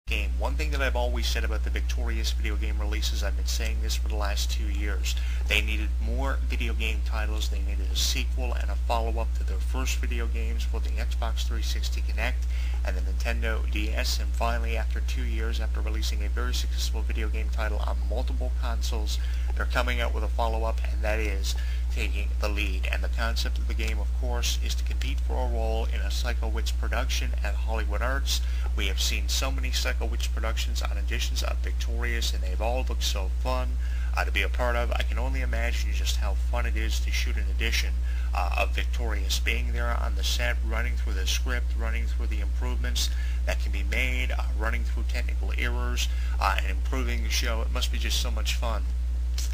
game. One thing that I've always said about the Victorious video game releases, I've been saying this for the last 2 years, they needed more video game titles. They needed a sequel and a follow-up to their first video games for the Xbox 360 Connect and the Nintendo DS, and finally, after 2 years, after releasing a very successful video game title on multiple consoles, they're coming out with a follow-up, and that is taking the lead. And the concept of the game, of course, is to compete for a role in a Psycho Witch production at Hollywood Arts. We have seen so many Psycho Witch productions on editions of Victorious, and they've all looked so fun to be a part of. I can only imagine just how fun it is to shoot an edition of Victorious, being there on the set, running through the script, running through the improvements that can be made, running through technical errors, and improving the show. It must be just so much fun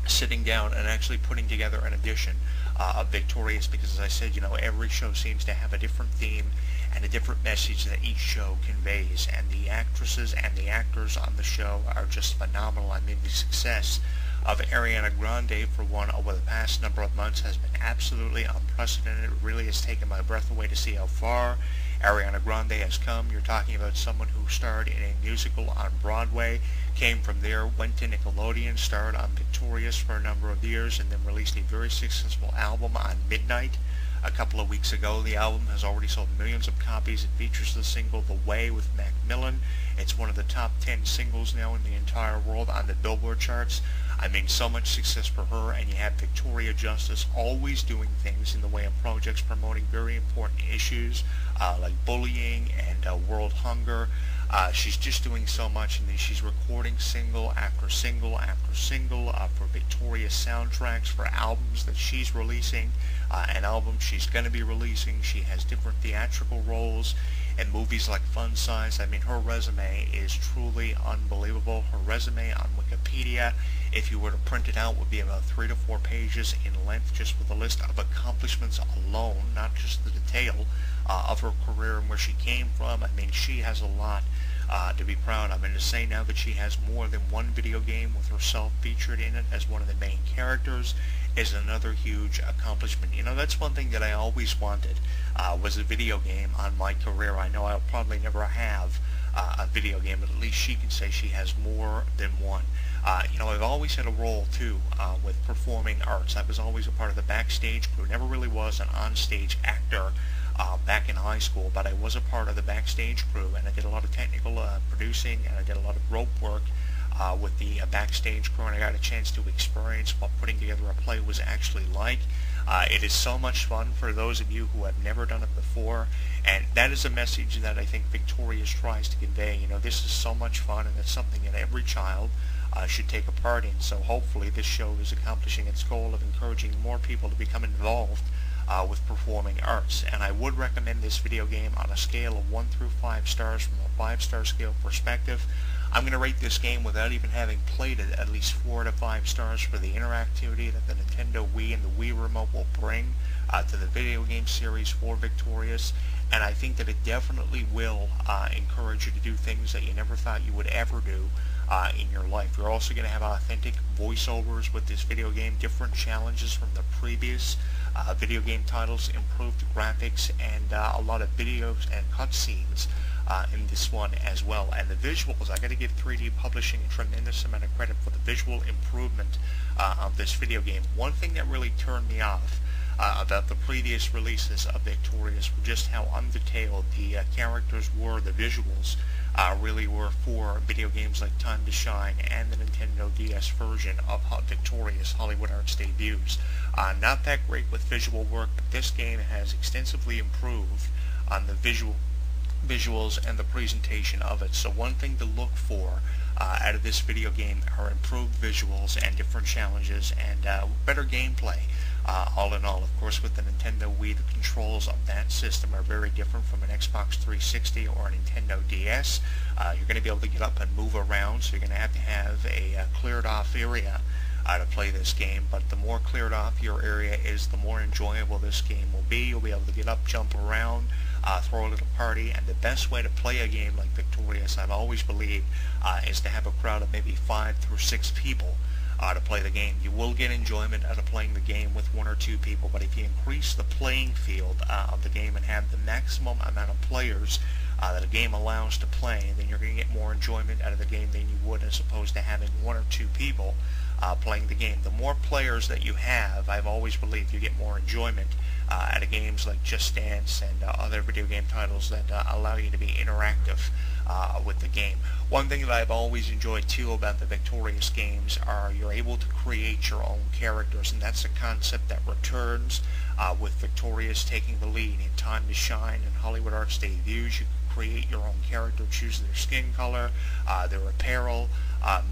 sitting down and actually putting together an edition of Victorious, because as I said, every show seems to have a different theme and a different message that each show conveys, and the actresses and the actors on the show are just phenomenal. I mean, the success of Ariana Grande, for one, over the past number of months has been absolutely unprecedented. It really has taken my breath away to see how far Ariana Grande has come. You're talking about someone who starred in a musical on Broadway, came from there, went to Nickelodeon, starred on Victorious for a number of years, and then released a very successful album on Midnight a couple of weeks ago. The album has already sold millions of copies. It features the single The Way with Macmillan. It's one of the top 10 singles now in the entire world on the Billboard charts. I mean, so much success for her, and you have Victoria Justice always doing things in the way of projects promoting very important issues like bullying and world hunger. She's just doing so much, and she's recording single after single after single for Victorious soundtracks for albums that she's releasing, and albums she's going to be releasing. She has different theatrical roles in movies like Fun Size. I mean, her resume is truly unbelievable. Her resume on Wikipedia, if you were to print it out, would be about 3 to 4 pages in length, just with a list of accomplishments alone, not just the detail of her career and where she came from. I mean, she has a lot to be proud of, and to say now that she has more than one video game with herself featured in it as one of the main characters is another huge accomplishment. That's one thing that I always wanted, was a video game on my career. I know I'll probably never have a video game, but at least she can say she has more than one. I've always had a role, too, with performing arts. I was always a part of the backstage crew. Never really was an on-stage actor back in high school, but I was a part of the backstage crew, and I did a lot of technical producing, and I did a lot of rope work with the backstage crew, and I got a chance to experience what putting together a play was actually like. It is so much fun for those of you who have never done it before, and that is a message that I think Victorious tries to convey. This is so much fun, and it's something that every child should take a part in. So hopefully this show is accomplishing its goal of encouraging more people to become involved with performing arts. And I would recommend this video game on a scale of 1 through 5 stars from a 5-star scale perspective. I'm going to rate this game, without even having played it, at least 4 to 5 stars for the interactivity that the Nintendo Wii and the Wii Remote will bring to the video game series for Victorious. And I think that it definitely will encourage you to do things that you never thought you would ever do in your life. You're also going to have authentic voiceovers with this video game, different challenges from the previous video game titles, improved graphics, and a lot of videos and cutscenes in this one as well. And the visuals, I got to give 3D Publishing a tremendous amount of credit for the visual improvement of this video game. One thing that really turned me off about the previous releases of Victorious were just how undetailed the characters were. The visuals really were for video games like Time to Shine and the Nintendo DS version of Victorious Hollywood Arts debuts. Not that great with visual work, but this game has extensively improved on the visuals and the presentation of it. So one thing to look for out of this video game are improved visuals and different challenges and better gameplay. All in all, of course, with the Nintendo Wii, the controls of that system are very different from an Xbox 360 or a Nintendo DS. You're going to be able to get up and move around, so you're going to have a cleared off area to play this game, but the more cleared off your area is, the more enjoyable this game will be. You'll be able to get up, jump around, throw a little party, and the best way to play a game like Victorious, I've always believed, is to have a crowd of maybe 5 through 6 people to play the game. You will get enjoyment out of playing the game with 1 or 2 people, but if you increase the playing field of the game and have the maximum amount of players that a game allows to play, then you're going to get more enjoyment out of the game than you would as opposed to having one or two people playing the game. The more players that you have, I've always believed you get more enjoyment out of games like Just Dance and other video game titles that allow you to be interactive with the game. One thing that I've always enjoyed too about the Victorious games are you're able to create your own characters, and that's a concept that returns with Victorious taking the lead in Time to Shine and Hollywood Arts debuts. You can create your own character, choose their skin color, their apparel,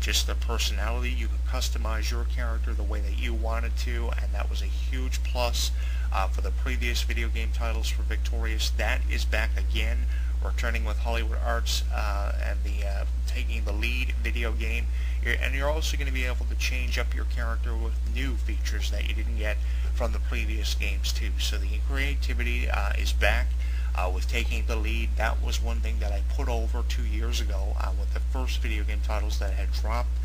just their personality. You can customize your character the way that you wanted to, and that was a huge plus for the previous video game titles for Victorious. That is back again, returning with Hollywood Arts and the taking the lead video game. And you're also going to be able to change up your character with new features that you didn't get from the previous games too. So the creativity is back with taking the lead. That was one thing that I put over 2 years ago with the first video game titles that had dropped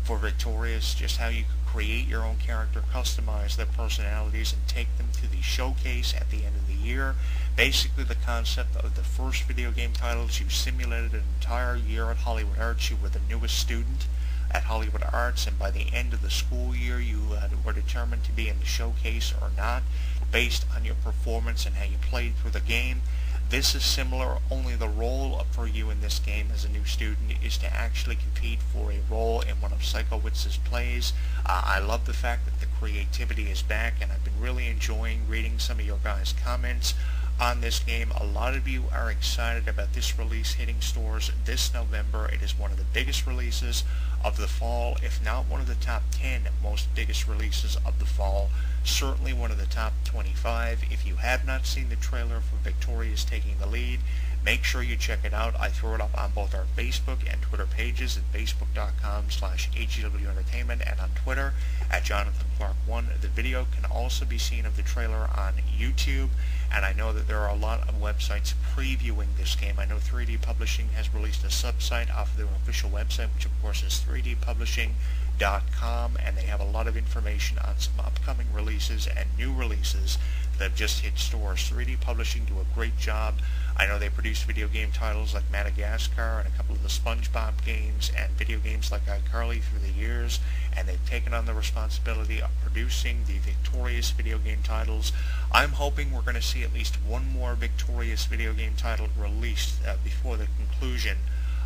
for Victorious, just how you could create your own character, customize their personalities, and take them to the showcase at the end of the year. Basically the concept of the first video game titles, you simulated an entire year at Hollywood Arts. You were the newest student at Hollywood Arts, and by the end of the school year you were determined to be in the showcase or not based on your performance and how you played through the game. This is similar, only the role for you in this game as a new student is to actually compete for a role in one of Psychowitz's plays. I love the fact that the creativity is back, and I've been really enjoying reading some of your guys' comments on this game. A lot of you are excited about this release hitting stores this November. It is one of the biggest releases of the fall, if not one of the top 10 most biggest releases of the fall. Certainly one of the top 25. If you have not seen the trailer for Victorious taking the lead, make sure you check it out. I throw it up on both our Facebook and Twitter pages at facebook.com/HEW Entertainment and on Twitter at JonathanClarke1. The video can also be seen of the trailer on YouTube, and I know that there are a lot of websites previewing this game. I know 3D Publishing has released a sub-site off of their official website, which of course is 3dpublishing.com, and they have a lot of information on some upcoming releases and new releases that have just hit stores. 3D Publishing do a great job. I know they produce video game titles like Madagascar and a couple of the SpongeBob games and video games like iCarly through the years, and they've taken on the responsibility of producing the Victorious video game titles. I'm hoping we're going to see at least one more Victorious video game title released before the conclusion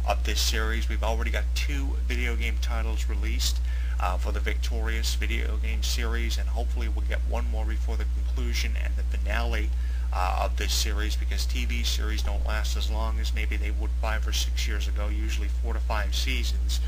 of this series. We've already got 2 video game titles released for the Victorious video game series, and hopefully we'll get one more before the conclusion and the finale of this series, because TV series don't last as long as maybe they would 5 or 6 years ago. Usually 4 to 5 seasons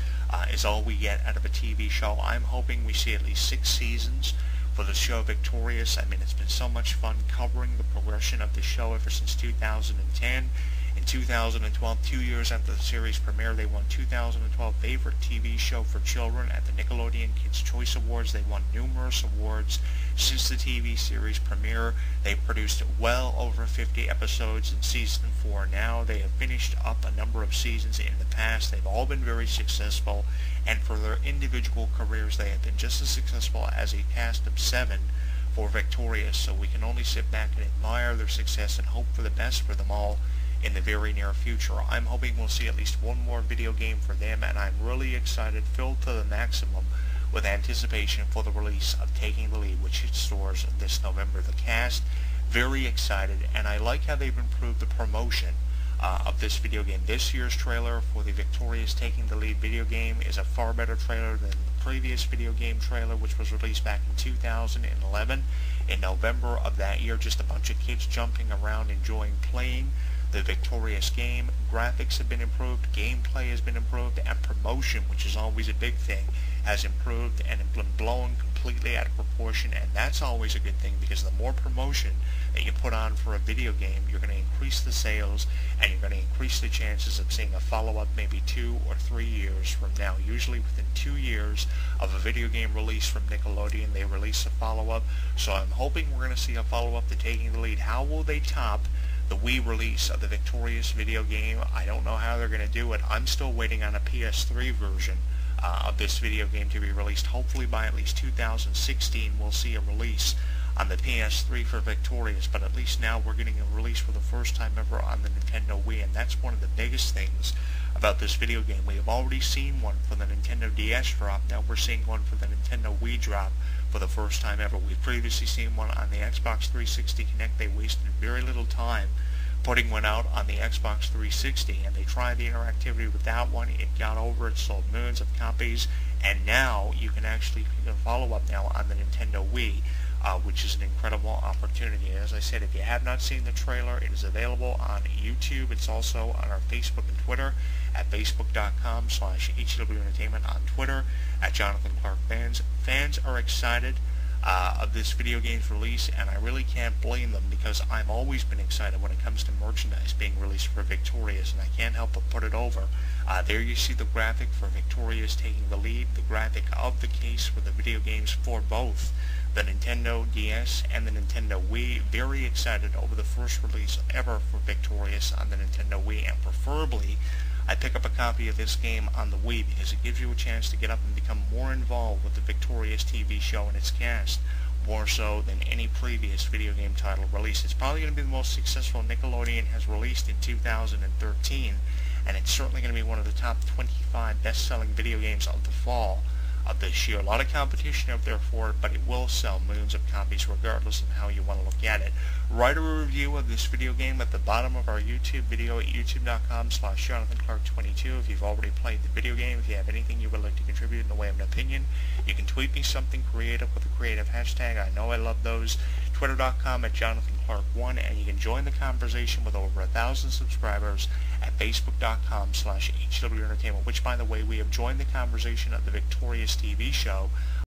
is all we get out of a TV show. I'm hoping we see at least 6 seasons for the show Victorious. I mean, it's been so much fun covering the progression of the show ever since 2010. In 2012, 2 years after the series premiere, they won 2012 Favorite TV Show for Children at the Nickelodeon Kids' Choice Awards. They won numerous awards since the TV series premiere. They produced well over 50 episodes in Season 4 now. They have finished up a number of seasons in the past. They've all been very successful, and for their individual careers, they have been just as successful as a cast of 7 for Victorious. So we can only sit back and admire their success and hope for the best for them all in the very near future. I'm hoping we'll see at least one more video game for them, and I'm really excited, filled to the maximum with anticipation for the release of Taking the Lead, which hits stores this November. The cast, very excited, and I like how they've improved the promotion of this video game. This year's trailer for the Victorious Taking the Lead video game is a far better trailer than the previous video game trailer, which was released back in 2011 in November of that year. Just a bunch of kids jumping around, enjoying playing the Victorious game. Graphics have been improved, gameplay has been improved, and promotion, which is always a big thing, has improved and been blown completely out of proportion, and that's always a good thing, because the more promotion that you put on for a video game, you're going to increase the sales, and you're going to increase the chances of seeing a follow-up maybe 2 or 3 years from now. Usually within 2 years of a video game release from Nickelodeon, they release a follow-up, so I'm hoping we're going to see a follow-up to Taking the Lead. How will they top the Wii release of the Victorious video game? I don't know how they're going to do it. I'm still waiting on a PS3 version of this video game to be released. Hopefully by at least 2016 we'll see a release on the PS3 for Victorious, but at least now we're getting a release for the first time ever on the Nintendo Wii, and that's one of the biggest things about this video game. We have already seen one for the Nintendo DS drop. Now we're seeing one for the Nintendo Wii drop for the first time ever. We've previously seen one on the Xbox 360 Connect. They wasted very little time putting one out on the Xbox 360, and they tried the interactivity with that one. It got over, it sold millions of copies, and now you can actually follow up now on the Nintendo Wii, which is an incredible opportunity. As I said, if you have not seen the trailer, it is available on YouTube. It's also on our Facebook and Twitter at facebook.com/HW Entertainment, on Twitter at Jonathan Clarke Fans. Fans are excited of this video game's release, and I really can't blame them, because I've always been excited when it comes to merchandise being released for Victorious, and I can't help but put it over. There you see the graphic for Victorious taking the lead, the graphic of the case for the video games for both the Nintendo DS and the Nintendo Wii. Very excited over the first release ever for Victorious on the Nintendo Wii, and preferably I pick up a copy of this game on the Wii, because it gives you a chance to get up and become more involved with the Victorious TV show and its cast, more so than any previous video game title release. It's probably going to be the most successful Nickelodeon has released in 2013, and it's certainly going to be one of the top 25 best-selling video games of the fall of this year. A lot of competition out there for it, but it will sell millions of copies regardless of how you want to look at it. Write a review of this video game at the bottom of our YouTube video at youtube.com/JonathanClarke22. If you've already played the video game, if you have anything you would like to contribute in the way of an opinion, you can tweet me something creative with a creative hashtag. I know I love those. Twitter.com@JonathanClarke1, and you can join the conversation with over 1,000 subscribers at Facebook.com/HW Entertainment, which, by the way, we have joined the conversation of the Victorious TV show